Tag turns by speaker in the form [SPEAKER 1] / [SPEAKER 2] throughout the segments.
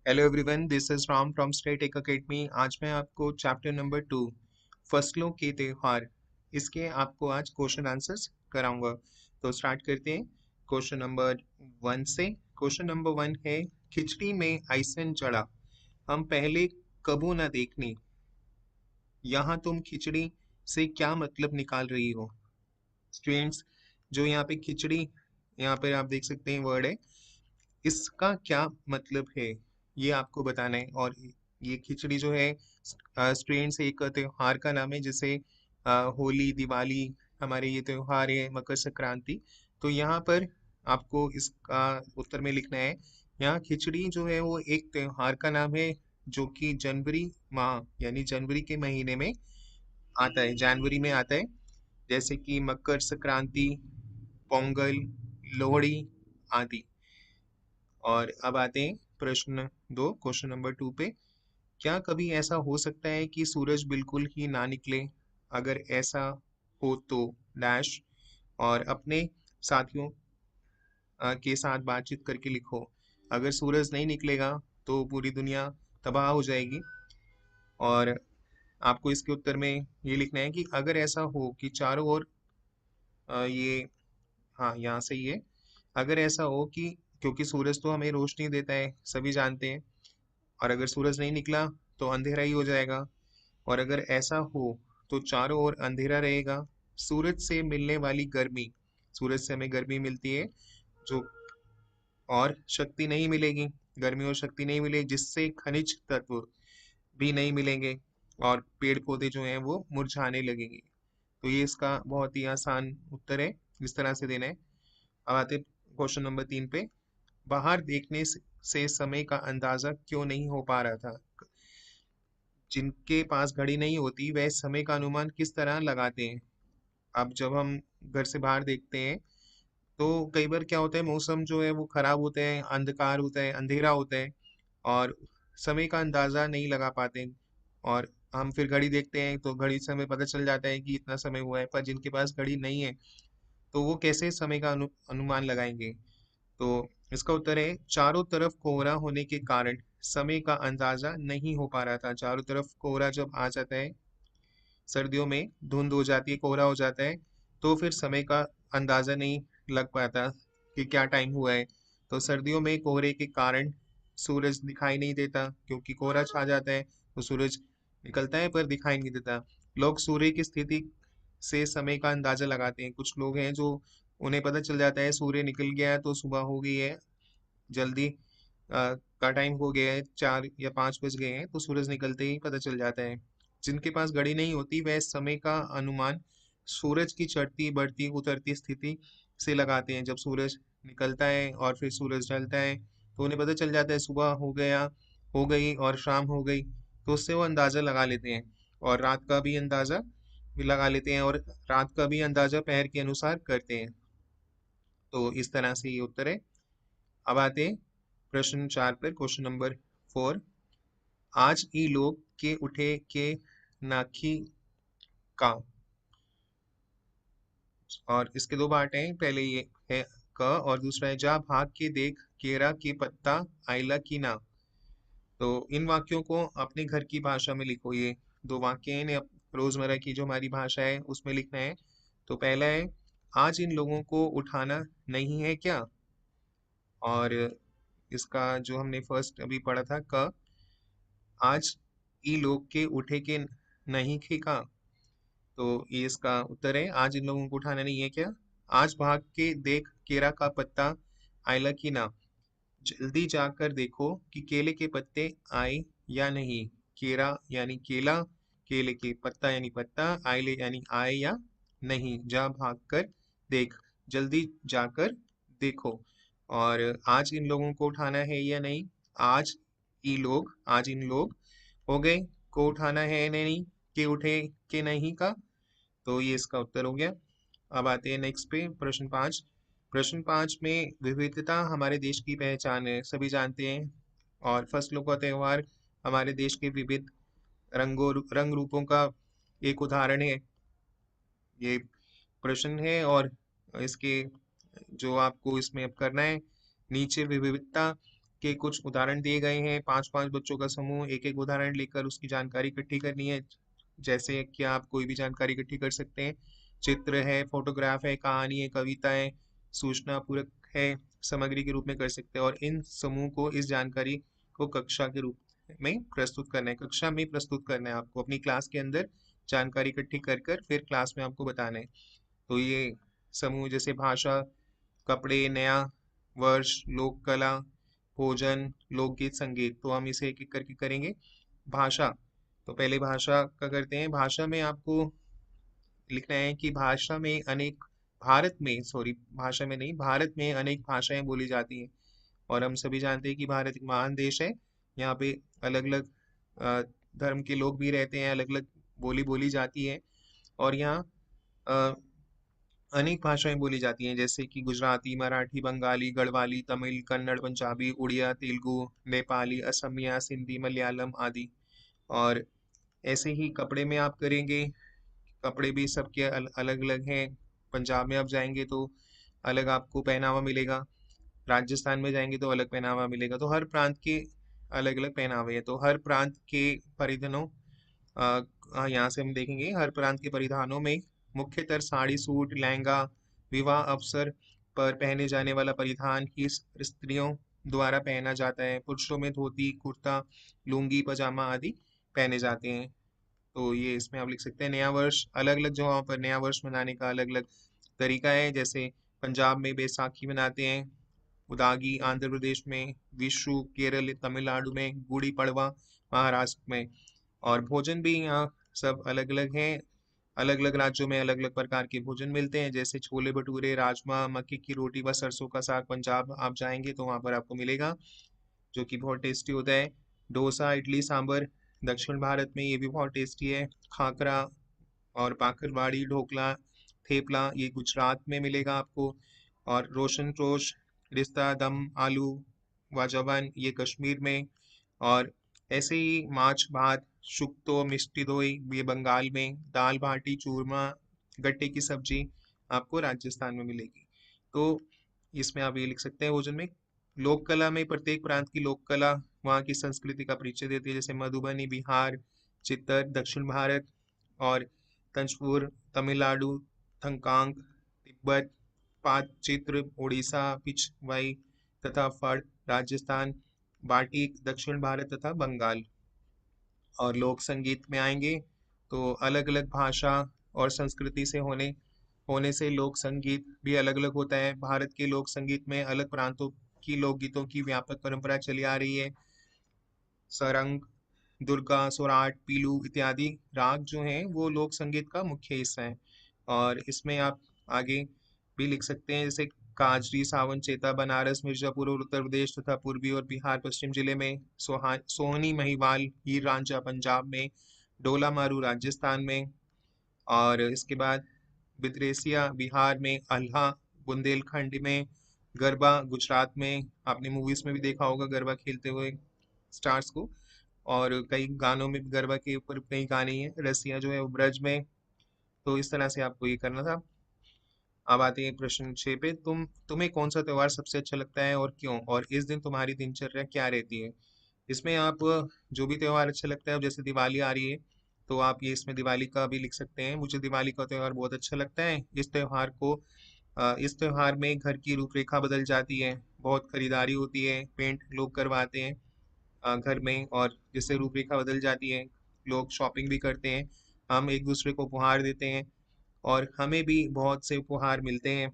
[SPEAKER 1] Hello everyone, this is Ram from state tech academy. आज मैं आपको चैप्टर नंबर 2 फसलों के त्योहार इसके आपको आज क्वेश्चन आंसर्स कराऊंगा। तो स्टार्ट करते हैं क्वेश्चन नंबर 1 से। क्वेश्चन नंबर 1 है, खिचड़ी में आइसन चढ़ा हम पहले कबो न देखनी, यहाँ तुम खिचड़ी से क्या मतलब निकाल रही हो। स्टूडेंट्स, जो यहाँ पे खिचड़ी, यहाँ पे आप देख सकते हैं वर्ड है, इसका क्या मतलब है ये आपको बताना है। और ये खिचड़ी जो है स्टूडेंट्स एक त्योहार का नाम है, जैसे होली, दिवाली, हमारे ये त्योहार है, मकर संक्रांति। तो यहाँ पर आपको इसका उत्तर में लिखना है, यहाँ खिचड़ी जो है वो एक त्योहार का नाम है जो कि जनवरी माह यानी जनवरी के महीने में आता है, जनवरी में आता है। जैसे कि मकर संक्रांति, पोंगल, लोहड़ी आदि। और अब आते हैं प्रश्न 2, क्वेश्चन नंबर 2 पे। क्या कभी ऐसा हो सकता है कि सूरज बिल्कुल ही ना निकले? अगर ऐसा हो तो डैश। और अपने साथियों के साथ बातचीत करके लिखो। अगर सूरज नहीं निकलेगा तो पूरी दुनिया तबाह हो जाएगी। और आपको इसके उत्तर में ये लिखना है कि अगर ऐसा हो कि चारों ओर ये, हाँ यहाँ से ये, अगर ऐसा हो कि, क्योंकि सूरज तो हमें रोशनी देता है सभी जानते हैं, और अगर सूरज नहीं निकला तो अंधेरा ही हो जाएगा। और अगर ऐसा हो तो चारों ओर अंधेरा रहेगा। सूरज से मिलने वाली गर्मी, सूरज से हमें गर्मी मिलती है जो, और शक्ति नहीं मिलेगी, गर्मी और शक्ति नहीं मिलेगी, जिससे खनिज तत्व भी नहीं मिलेंगे और पेड़ पौधे जो हैं वो मुरझाने लगेंगे। तो ये इसका बहुत ही आसान उत्तर है, इस तरह से देना है। अब आते क्वेश्चन नंबर 3 पे। बाहर देखने से समय का अंदाजा क्यों नहीं हो पा रहा था? जिनके पास घड़ी नहीं होती वह समय का अनुमान किस तरह लगाते हैं? अब जब हम घर से बाहर देखते हैं तो कई बार क्या होता है, मौसम जो है वो खराब होता है, अंधकार होता है, अंधेरा होता है, और समय का अंदाजा नहीं लगा पाते हैं। और हम फिर घड़ी देखते हैं तो घड़ी से हमें पता चल जाता है कि इतना समय हुआ है। पर जिनके पास घड़ी नहीं है तो वो कैसे समय का अनुमान लगाएंगे? तो इसका उत्तर है, चारों तरफ कोहरा होने के कारण समय का अंदाजा नहीं हो पा रहा था। चारों तरफ कोहरा जब आ जाता है, सर्दियों में धुंध हो जाती है, कोहरा हो जाता है, तो फिर समय का अंदाजा नहीं लग पाता कि क्या टाइम हुआ है। तो सर्दियों में कोहरे के कारण सूरज दिखाई नहीं देता, क्योंकि कोहरा छा जाता है तो सूरज निकलता है पर दिखाई नहीं देता। लोग सूर्य की स्थिति से समय का अंदाजा लगाते हैं। कुछ लोग हैं जो, उन्हें पता चल जाता है सूर्य निकल गया है तो सुबह हो गई है, जल्दी का टाइम हो गया है, 4 या 5 बज गए हैं, तो सूरज निकलते ही पता चल जाता है। जिनके पास घड़ी नहीं होती वह समय का अनुमान सूरज की चढ़ती बढ़ती उतरती स्थिति से लगाते हैं। जब सूरज निकलता है और फिर सूरज ढलता है तो उन्हें पता चल जाता है सुबह हो गया, हो गई और शाम हो गई, तो उससे वो अंदाजा लगा लेते हैं। और रात का भी अंदाजा भी लगा लेते हैं, और रात का भी अंदाजा पहर के अनुसार करते हैं। तो इस तरह से ये उत्तर है। अब आते हैं प्रश्न 4 पर, क्वेश्चन नंबर 4। आज ई लोग के उठे के नाखी का। और इसके दो पार्ट हैं, पहले ये है क, और दूसरा है जा भाग के देख केरा के पत्ता आइला की ना। तो इन वाक्यों को अपने घर की भाषा में लिखो। ये दो वाक्य हैं, इन्हें रोजमर्रा की जो हमारी भाषा है उसमें लिखना है। तो पहला है, आज इन लोगों को उठाना नहीं है क्या? और इसका जो हमने फर्स्ट अभी पढ़ा था क, आज ई लोग के उठे के नहीं खे का। तो ये इसका उत्तर है, आज इन लोगों को उठाना नहीं है क्या? आज भाग के देख केरा का पत्ता आयला की ना। जल्दी जाकर देखो कि केले के पत्ते आए या नहीं। केरा यानी केला, केले के पत्ता यानी पत्ता, आइले यानी आए या नहीं। जा भाग कर देख, जल्दी जाकर देखो। और आज इन लोगों को उठाना है या नहीं, आज ई लोग, आज इन लोग हो गए, को उठाना है या नहीं, के उठे के नहीं का। तो ये इसका उत्तर हो गया। अब आते हैं नेक्स्ट पे, प्रश्न 5। प्रश्न 5 में विविधता हमारे देश की पहचान है, सभी जानते हैं। और फसलों का त्योहार हमारे देश के विविध रंग रूपों का एक उदाहरण है, ये प्रश्न है। और इसके जो आपको इसमें अब करना है, नीचे विविधता के कुछ उदाहरण दिए गए हैं। 5-5 बच्चों का समूह एक एक उदाहरण लेकर उसकी जानकारी इकट्ठी करनी है। जैसे कि आप कोई भी जानकारी इकट्ठी कर सकते हैं। चित्र है, फोटोग्राफ है, कहानी है, कविता है, सूचना पूरक है, सामग्री के रूप में कर सकते हैं। और इन समूह को, इस जानकारी को कक्षा के रूप में प्रस्तुत करना है, कक्षा में प्रस्तुत करना है आपको अपनी क्लास के अंदर। जानकारी इकट्ठी कर कर फिर क्लास में आपको बताना है। तो ये समूह जैसे भाषा, कपड़े, नया वर्ष, लोक कला, भोजन, लोकगीत, संगीत, तो हम इसे एक एक करके करेंगे। भाषा, तो पहले भाषा का करते हैं। भाषा में आपको लिखना है कि भाषा में अनेक, भारत में, सॉरी, भाषा में नहीं, भारत में अनेक भाषाएं बोली जाती हैं। और हम सभी जानते हैं कि भारत एक महान देश है। यहाँ पे अलग अलग धर्म के लोग भी रहते हैं, अलग अलग बोली बोली जाती है। और यहाँ अ, अनेक भाषाएं बोली जाती हैं, जैसे कि गुजराती, मराठी, बंगाली, गढ़वाली, तमिल, कन्नड़, पंजाबी, उड़िया, तेलुगु, नेपाली, असमिया, सिंधी, मलयालम आदि। और ऐसे ही कपड़े में आप करेंगे। कपड़े भी सबके अलग अलग हैं। पंजाब में आप जाएंगे तो अलग आपको पहनावा मिलेगा, राजस्थान में जाएंगे तो अलग पहनावा मिलेगा। तो हर प्रांत के अलग अलग पहनावे हैं। तो हर प्रांत के परिधानों, यहाँ से हम देखेंगे, हर प्रांत के परिधानों में मुख्यतर साड़ी, सूट, लहंगा, विवाह अवसर पर पहने जाने वाला परिधान ही स्त्रियों द्वारा पहना जाता है। पुरुषों में धोती, कुर्ता, लुंगी, पजामा आदि पहने जाते हैं। तो ये इसमें आप लिख सकते हैं। नया वर्ष, अलग अलग जगहों पर नया वर्ष मनाने का अलग अलग तरीका है। जैसे पंजाब में बैसाखी मनाते हैं, उदागी आंध्र प्रदेश में, विशु केरल, तमिलनाडु में, गुड़ी पड़वा महाराष्ट्र में। और भोजन भी यहाँ सब अलग अलग हैं। अलग अलग राज्यों में अलग अलग प्रकार के भोजन मिलते हैं, जैसे छोले भटूरे, राजमा, मक्के की रोटी व सरसों का साग। पंजाब आप जाएंगे तो वहाँ पर आपको मिलेगा, जो कि बहुत टेस्टी होता है। डोसा, इडली, सांभर दक्षिण भारत में, ये भी बहुत टेस्टी है। खाकरा और बाकरवाड़ी, ढोकला, थेपला ये गुजरात में मिलेगा आपको। और रोशन जोश, रिश्ता, दम आलू, वाजवान ये कश्मीर में। और ऐसे ही माछ भात, शुक्तो, मिष्टी दोई ये बंगाल में। दाल बाटी, चूरमा, गट्टे की सब्जी आपको राजस्थान में मिलेगी। तो इसमें आप ये लिख सकते हैं भोजन में। लोक कला में प्रत्येक प्रांत की लोक कला वहाँ की संस्कृति का परिचय देती है, जैसे मधुबनी बिहार, चित्तर दक्षिण भारत, और तंजपुर तमिलनाडु, थंकांग तिब्बत, पाट चित्र उड़ीसा, पिछवाई तथा फड़ राजस्थान, बाटिक दक्षिण भारत तथा बंगाल। और लोक संगीत में आएंगे तो अलग अलग भाषा और संस्कृति से होने से लोक संगीत भी अलग अलग होता है। भारत के लोक संगीत में अलग प्रांतों की लोकगीतों की व्यापक परंपरा चली आ रही है। सरंग, दुर्गा, स्वराट, पीलू इत्यादि राग जो हैं वो लोक संगीत का मुख्य हिस्सा है। और इसमें आप आगे भी लिख सकते हैं, जैसे काजरी, सावन चेता बनारस, मिर्जापुर और उत्तर प्रदेश तथा पूर्वी और बिहार पश्चिम जिले में, सोहनी महिवाल, हीर रांझा पंजाब में, डोला मारू राजस्थान में। और इसके बाद बिद्रेसिया बिहार में, अल्हा बुंदेलखंड में, गरबा गुजरात में। आपने मूवीज में भी देखा होगा गरबा खेलते हुए स्टार्स को। और कई गानों में भी गरबा के ऊपर कई गाने हैं। रसिया जो है वो ब्रज में। तो इस तरह से आपको ये करना था। अब आते हैं प्रश्न 6 पे। तुम्हें कौन सा त्योहार सबसे अच्छा लगता है और क्यों, और इस दिन तुम्हारी दिनचर्या क्या रहती है। इसमें आप जो भी त्योहार अच्छा लगता है, अब जैसे दिवाली आ रही है तो आप ये इसमें दिवाली का भी लिख सकते हैं। मुझे दिवाली का त्योहार बहुत अच्छा लगता है। इस त्योहार में घर की रूपरेखा बदल जाती है, बहुत खरीदारी होती है, पेंट लोग करवाते हैं घर में, और जिससे रूपरेखा बदल जाती है। लोग शॉपिंग भी करते हैं, हम एक दूसरे को उपहार देते हैं, और हमें भी बहुत से उपहार मिलते हैं।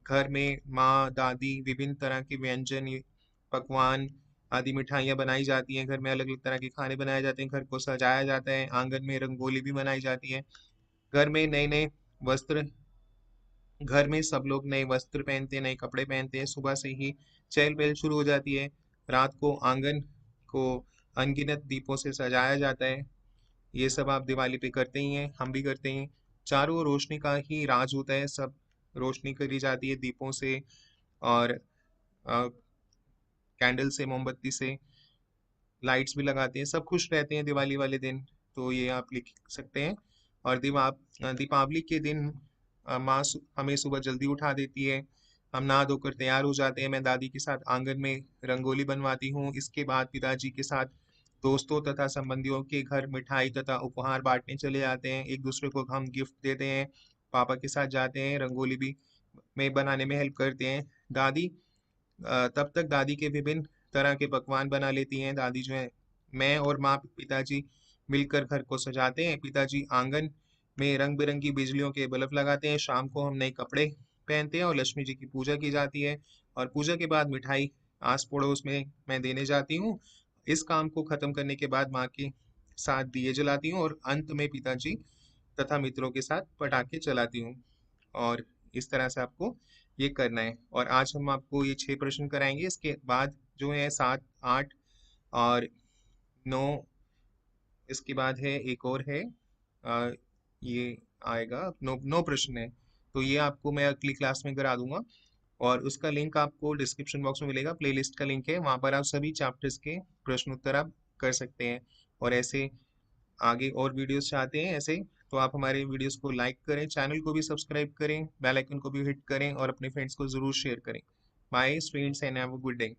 [SPEAKER 1] घर में माँ दादी विभिन्न तरह के व्यंजन, पकवान आदि मिठाइयाँ बनाई जाती हैं। घर में अलग अलग तरह के खाने बनाए जाते हैं, घर को सजाया जाता है, आंगन में रंगोली भी बनाई जाती है। घर में नए नए वस्त्र, घर में सब लोग नए वस्त्र पहनते हैं, नए कपड़े पहनते हैं। सुबह से ही चहल पहल शुरू हो जाती है। रात को आंगन को अनगिनत दीपों से सजाया जाता है। ये सब आप दिवाली पे करते ही हैं, हम भी करते हैं। चारों ओर रोशनी का ही राज होता है, सब रोशनी करी जाती है दीपों से, और कैंडल से, मोमबत्ती से, लाइट्स भी लगाते हैं। सब खुश रहते हैं दिवाली वाले दिन। तो ये आप लिख सकते हैं। और दीपावली के दिन माँ हमें सुबह जल्दी उठा देती है। हम नहा धोकर तैयार हो जाते हैं, मैं दादी के साथ आंगन में रंगोली बनवाती हूँ। इसके बाद पिताजी के साथ दोस्तों तथा संबंधियों के घर मिठाई तथा उपहार बांटने चले जाते हैं, एक दूसरे को हम गिफ्ट देते हैं। पापा के साथ जाते हैं, रंगोली भी में बनाने में हेल्प करते हैं। दादी तब तक दादी के विभिन्न तरह के पकवान बना लेती हैं। दादी जो है, मैं और माँ पिताजी मिलकर घर को सजाते हैं। पिताजी आंगन में रंग बिरंगी बिजलियों के बल्ब लगाते हैं। शाम को हम नए कपड़े पहनते हैं और लक्ष्मी जी की पूजा की जाती है। और पूजा के बाद मिठाई आस पड़ोस में मैं देने जाती हूँ। इस काम को खत्म करने के बाद माँ के साथ दिए जलाती हूँ और अंत में पिताजी तथा मित्रों के साथ पटाखे चलाती हूँ। और इस तरह से आपको ये करना है। और आज हम आपको ये 6 प्रश्न कराएंगे। इसके बाद जो है 7, 8 और 9, इसके बाद है एक और है, ये आएगा 9 प्रश्न है। तो ये आपको मैं अगली क्लास में करा दूंगा और उसका लिंक आपको डिस्क्रिप्शन बॉक्स में मिलेगा। प्लेलिस्ट का लिंक है, वहाँ पर आप सभी चैप्टर्स के प्रश्न उत्तर आप कर सकते हैं। और ऐसे आगे और वीडियोस चाहते हैं ऐसे, तो आप हमारे वीडियोस को लाइक करें, चैनल को भी सब्सक्राइब करें, बेल आइकन को भी हिट करें और अपने फ्रेंड्स को जरूर शेयर करें। Bye students and have a good day.